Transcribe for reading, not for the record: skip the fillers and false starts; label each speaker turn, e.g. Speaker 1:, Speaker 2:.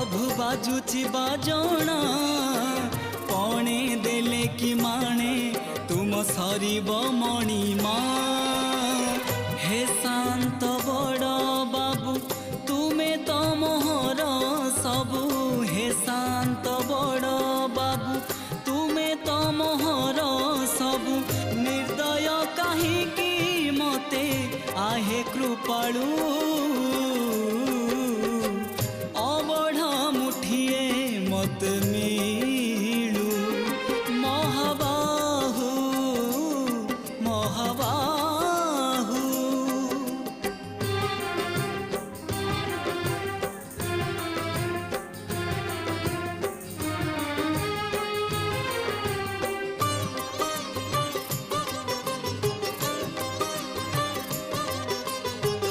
Speaker 1: प्रभु बाजुची बाजणा पणे देले कि माणे तुम सरीब मणिमा हे शांत बड़ बाबू तुमे तो मोहर सबू हे शांत बड़ बाबू तुमे तो मोहर सबू निर्दय कहीं मते आहे कृपालु